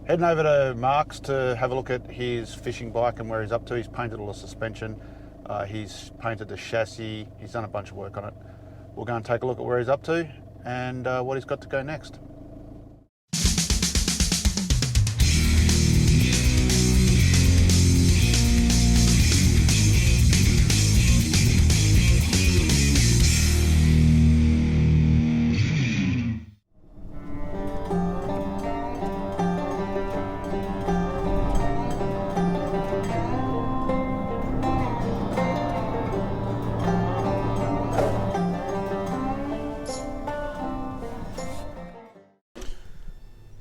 Heading over to Mark's to have a look at his fishing bike and where he's up to. He's painted all the suspension, he's painted the chassis, he's done a bunch of work on it. We'll go and take a look at where he's up to and what he's got to go next.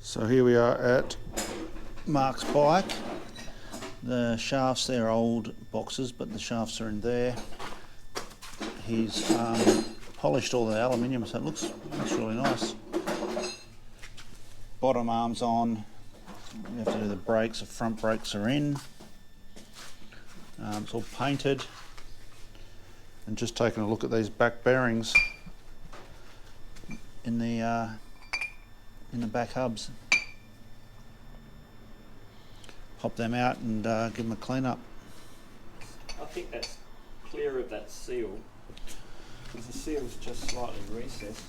So here we are at Mark's bike. The shafts, they're old boxes, but the shafts are in there. He's polished all the aluminium, so it looks really nice. Bottom arms on. We have to do the brakes, the front brakes are in. It's all painted. And just taking a look at these back bearings in the back hubs. Pop them out and give them a clean up. I think that's clear of that seal, because the seal's just slightly recessed.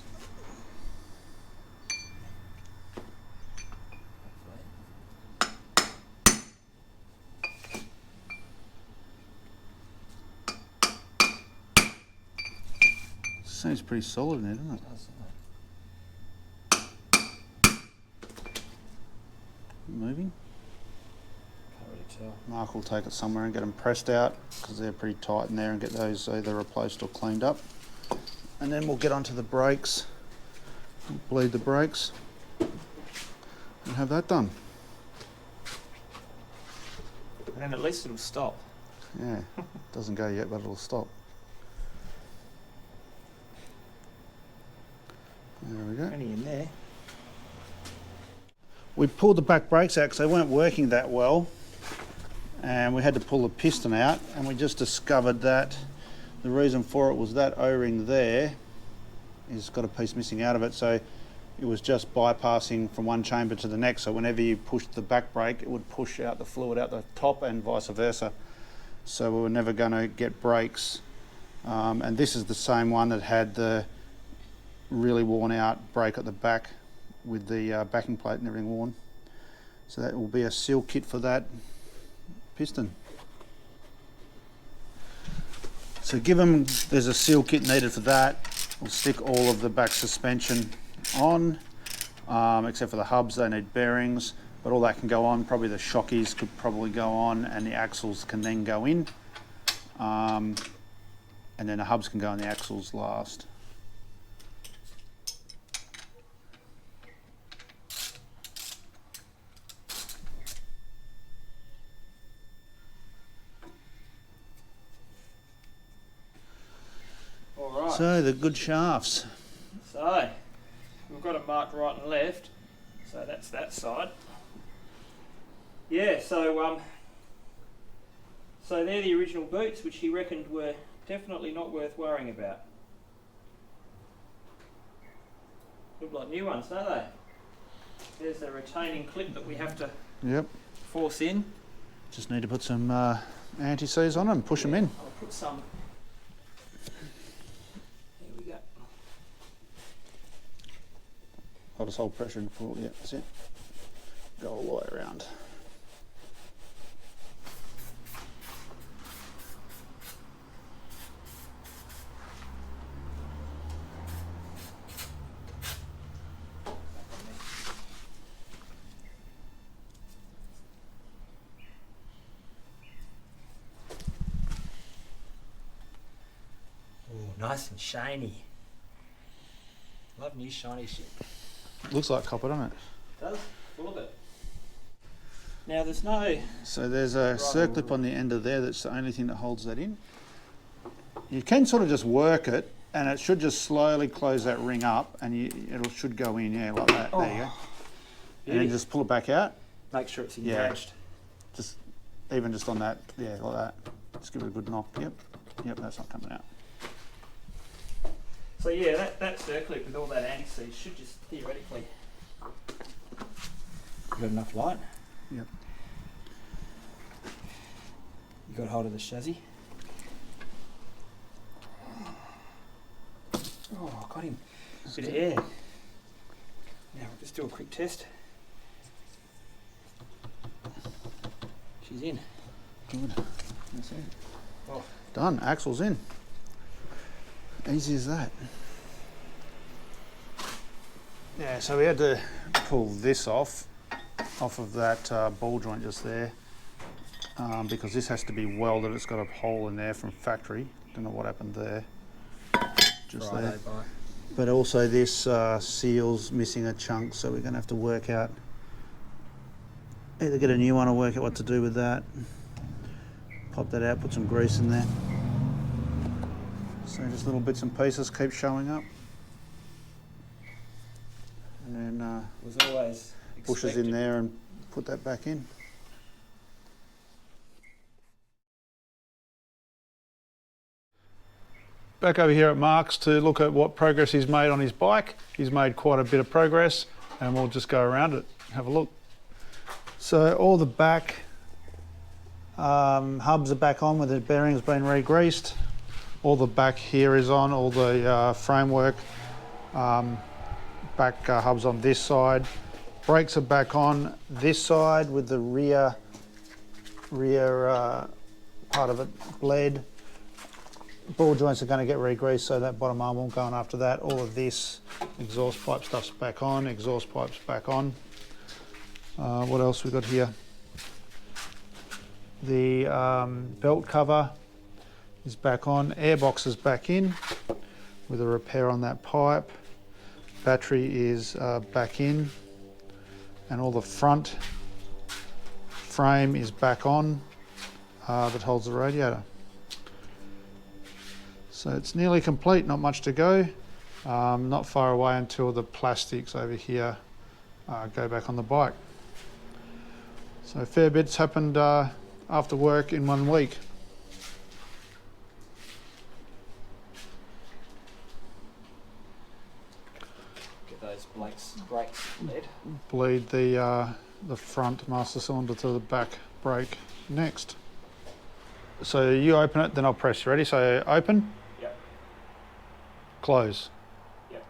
Seems pretty solid in there, doesn't it? Moving. Can't really tell. Mark will take it somewhere and get them pressed out because they're pretty tight in there, and get those either replaced or cleaned up. And then we'll get onto the brakes, bleed the brakes and have that done. And at least it'll stop. Yeah, doesn't go yet, but it'll stop. There we go. Only in there. We pulled the back brakes out because they weren't working that well, and we had to pull the piston out, and we just discovered that the reason for it was that O-ring there has got a piece missing out of it, so it was just bypassing from one chamber to the next, so whenever you pushed the back brake it would push out the fluid out the top and vice versa, so we were never going to get brakes. And this is the same one that had the really worn out brake at the back with the backing plate and everything worn. So that will be a seal kit for that piston. So there's a seal kit needed for that. We'll stick all of the back suspension on, except for the hubs, they need bearings, but all that can go on. Probably the shockies could probably go on, and the axles can then go in. And then the hubs can go on the axles last. So the good shafts. So we've got it marked right and left, so that's that side. Yeah, so they're the original boots, which he reckoned were definitely not worth worrying about. Look like new ones, don't they? There's the retaining clip that we have to force in. Just need to put some anti-seize on them, push them in. I'll put some. I'll just hold pressure and pull, yeah, that's it. Go all the way around. Oh, nice and shiny. Love new shiny shit. Looks like copper, doesn't it? It does, full of it. Now there's no... So there's a circlip on the end of there, that's the only thing that holds that in. You can sort of just work it, and it should just slowly close that ring up, and it should go in, yeah, like that. Oh. There you go. And then just pull it back out. Make sure it's engaged. Yeah. Just on that, yeah, like that. Just give it a good knock. Yep, that's not coming out. So yeah, that circlip with all that anti-seize should just theoretically Got enough light? Yep. You got hold of the chassis? Oh, got him. Bit of air. Now we'll just do a quick test. She's in. Good. That's it. Oh. Done. Axle's in. Easy as that. Yeah, so we had to pull this off of that ball joint just there, because this has to be welded. It's got a hole in there from factory. Don't know what happened there. Just Friday, there. bye. But also this seal's missing a chunk, so we're going to have to work out, either get a new one or work out what to do with that. Pop that out, put some grease in there. So just little bits and pieces keep showing up. And then Was always bushes in there and put that back in. Back over here at Mark's to look at what progress he's made on his bike. He's made quite a bit of progress, and we'll just go around it, have a look. So all the back hubs are back on with the bearings been re-greased. All the back here is on, all the framework. Back hubs on this side. Brakes are back on this side with the rear part of it bled. Ball joints are going to get re-greased, so that bottom arm won't go on after that. All of this exhaust pipe stuff's back on, exhaust pipes back on. What else we got here? The belt cover is back on, airbox is back in with a repair on that pipe. Battery is back in, and all the front frame is back on that holds the radiator. So it's nearly complete, not much to go. Not far away until the plastics over here go back on the bike. So a fair bit's happened after work in 1 week. Get those brakes led. Bleed the front master cylinder to the back brake next. So you open it, then I'll press. Ready? So open. Yep. Close. Yep.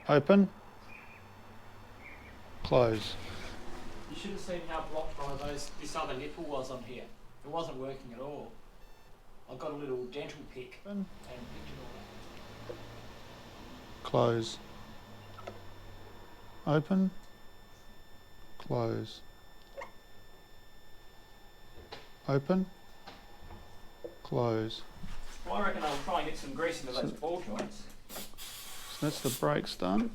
Open. Close. You should have seen how blocked one of those this other nipple was on here. It wasn't working at all. I got a little dental pick and picked it all up. Close. Open. Close. Open. Close. Well, I reckon I'll try and get some grease into those ball joints. So that's the brakes done.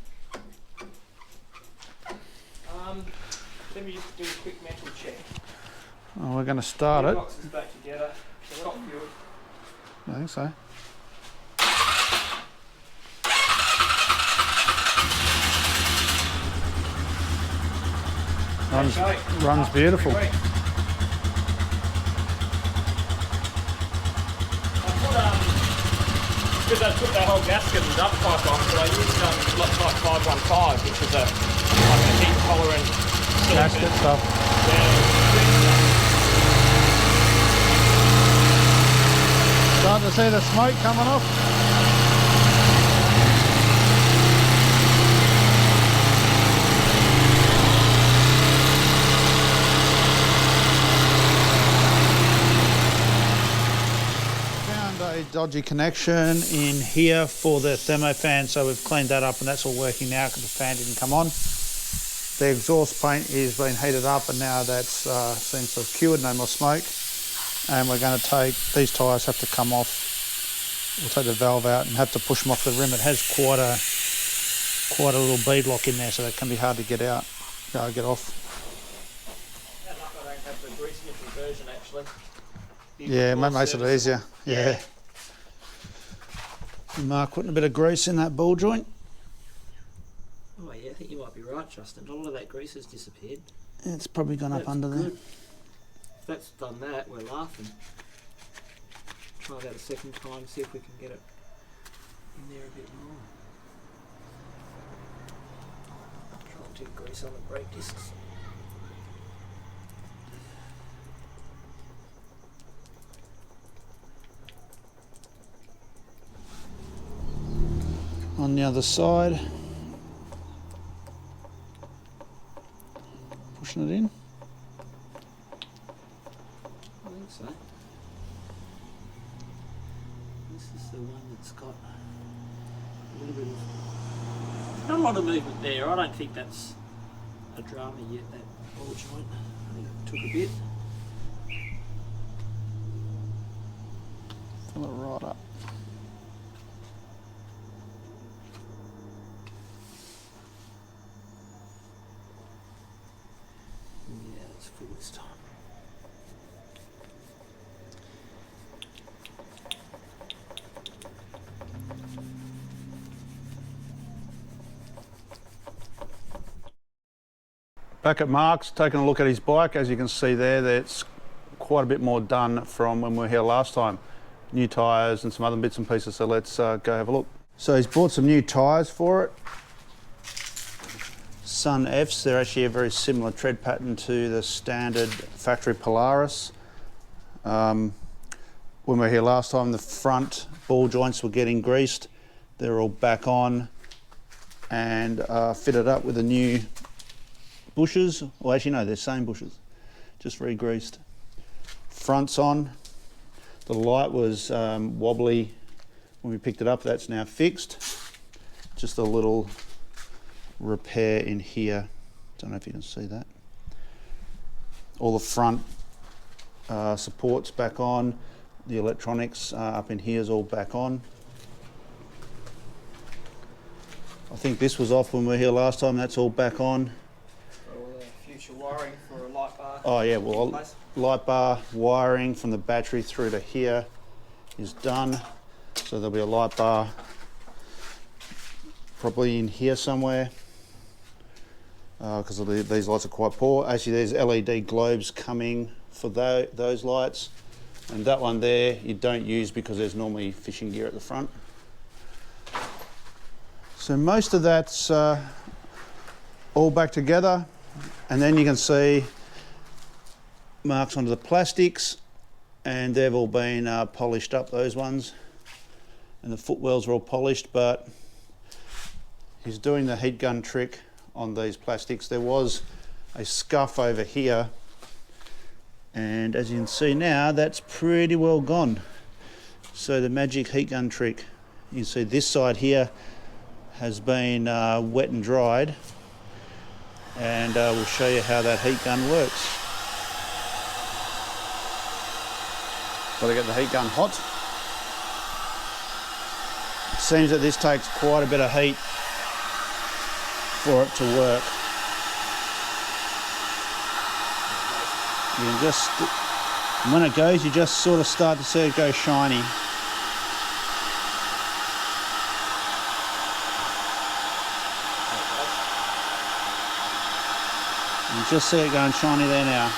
Let me just do a quick mental check. Oh, we're going to start it. Boxes back together. Top fuel. I think so. Runs beautiful. Because I took that whole gasket and dump pipe off, so I used lot type 515, which is like a heat tolerant Gasket stuff. Starting to see the smoke coming off. A dodgy connection in here for the thermofan, so we've cleaned that up and that's all working now because the fan didn't come on. The exhaust paint is being heated up and now that's seems to have cured, no more smoke. And we're going to take, these tyres have to come off. We'll take the valve out and have to push them off the rim. It has quite a little bead lock in there, so that can be hard to get out, get off. I don't have the grease nipple version actually. Yeah, it makes it easier. Yeah. Mark putting a bit of grease in that ball joint. Oh yeah, I think you might be right, Justin. A lot of that grease has disappeared. It's probably gone up under there. If that's done that, we're laughing. Try that a second time, see if we can get it in there a bit more. Try and get grease on the brake discs. the other side. Pushing it in. I think so. This is the one that's got a little bit of... Not a lot of movement there. I don't think that's a drama yet, that ball joint. I think it took a bit. Fill it right up. Yeah, it's full this time. Back at Mark's, taking a look at his bike. As you can see there, that's quite a bit more done from when we were here last time. New tyres and some other bits and pieces, so let's go have a look. So he's bought some new tyres for it. Sun Fs, they're actually a very similar tread pattern to the standard factory Polaris. When we were here last time, the front ball joints were getting greased. They're all back on and fitted up with the new bushes. Well, actually no, they're same bushes, just re-greased. Front's on. The light was wobbly when we picked it up. That's now fixed. Just a little repair in here. Don't know if you can see that. All the front supports back on. The electronics up in here is all back on. I think this was off when we were here last time. That's all back on. All the future wiring for a light bar. Oh yeah, well, light bar wiring from the battery through to here is done. So there'll be a light bar probably in here somewhere because these lights are quite poor. Actually, there's LED globes coming for those lights, and that one there you don't use because there's normally fishing gear at the front. So most of that's all back together, and then you can see marks onto the plastics, and they've all been polished up, those ones, and the footwells are all polished, but he's doing the heat gun trick on these plastics. There was a scuff over here, and as you can see now, that's pretty well gone. So the magic heat gun trick, you can see this side here has been wet and dried, and we'll show you how that heat gun works. Got to get the heat gun hot. It seems that this takes quite a bit of heat for it to work. You can just, when it goes, you just sort of start to see it go shiny. You just see it going shiny there now.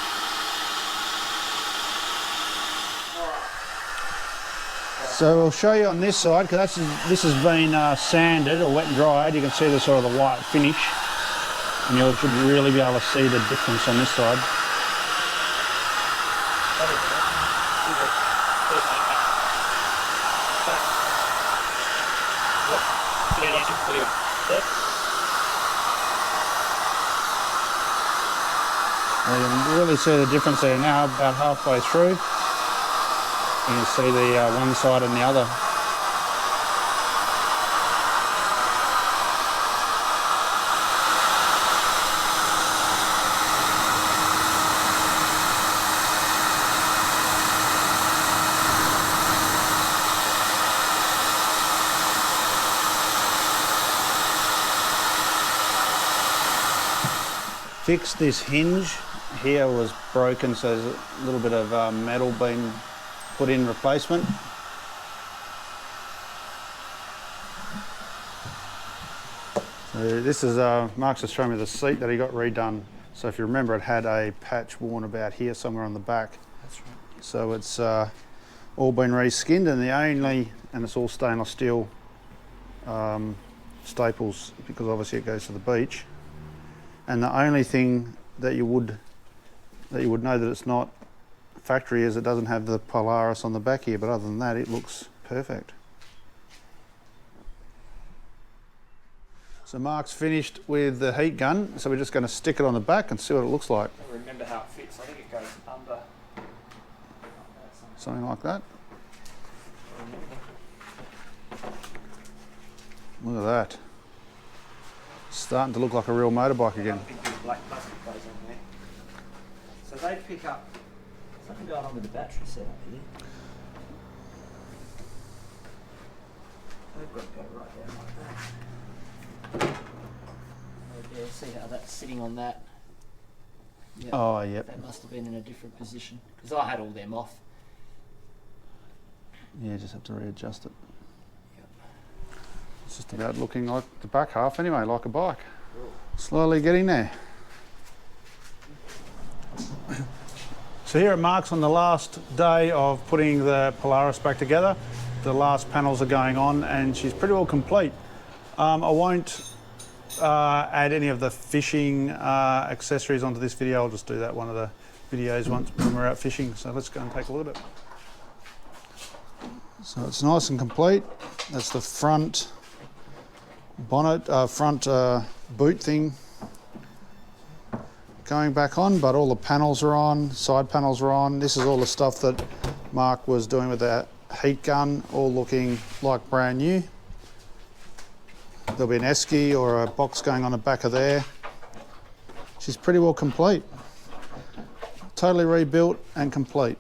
So we'll show you on this side, because this has been sanded or wet and dried. You can see the sort of the white finish, and you should really be able to see the difference on this side. You can really see the difference there now, about halfway through. You can see the one side and the other. Fixed this hinge. Here was broken, so there's a little bit of metal being put in replacement. So this is Mark's just showing me the seat that he got redone. So if you remember, it had a patch worn about here somewhere on the back. That's right. So it's all been re-skinned, and it's all stainless steel staples, because obviously it goes to the beach. And the only thing that you would know that it's not factory is it doesn't have the Polaris on the back here, but other than that, it looks perfect. So Mark's finished with the heat gun, so we're just going to stick it on the back and see what it looks like. I remember how it fits. I think it goes under. Something like that. Look at that. Starting to look like a real motorbike again. Big black plastic goes on there. So they pick up. Something going on with the battery setup here. They've got to go right down like that. Right there, see how that's sitting on that? Yep. Oh, yep. That must have been in a different position because I had all them off. Yeah, just have to readjust it. Yep. It's just about looking like the back half anyway, like a bike. Slowly getting there. So here at Mark's on the last day of putting the Polaris back together. The last panels are going on and she's pretty well complete. I won't add any of the fishing accessories onto this video. I'll just do that one of the videos once when we're out fishing. So let's go and take a look at it. So it's nice and complete. That's the front bonnet, front boot thing going back on, but all the panels are on, side panels are on. This is all the stuff that Mark was doing with that heat gun, all looking like brand new. There'll be an esky or a box going on the back of there. She's pretty well complete. Totally rebuilt and complete.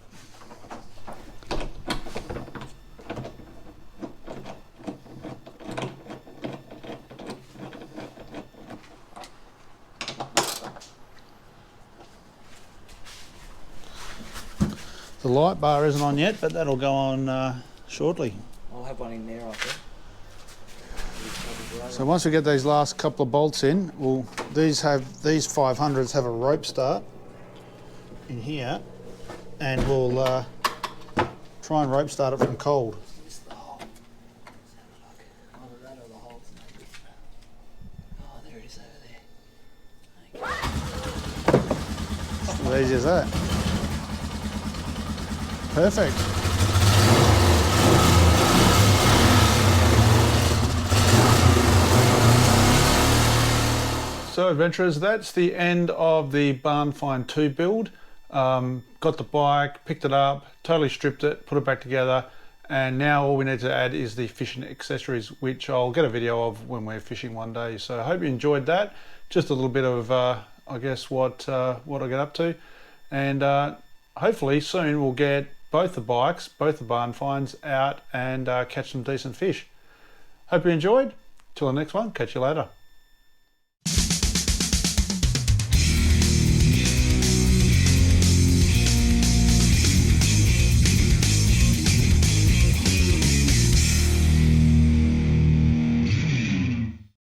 The light bar isn't on yet, but that'll go on shortly. I'll have one in there, I think. So once we get these last couple of bolts in, these 500s have a rope start in here, and we'll try and rope start it from cold. It's the hole. Let's have a look. Either that or the hole's maybe. Oh, there it is over there. It's as easy as that. Perfect. So adventurers, that's the end of the Barn Find 2 build. Got the bike, picked it up, totally stripped it, put it back together, and now all we need to add is the fishing accessories, which I'll get a video of when we're fishing one day. So I hope you enjoyed that. Just a little bit of, I guess, what I get up to, and hopefully soon we'll get both the bikes, both the Barn Finds out and catch some decent fish. Hope you enjoyed. Till the next one, catch you later.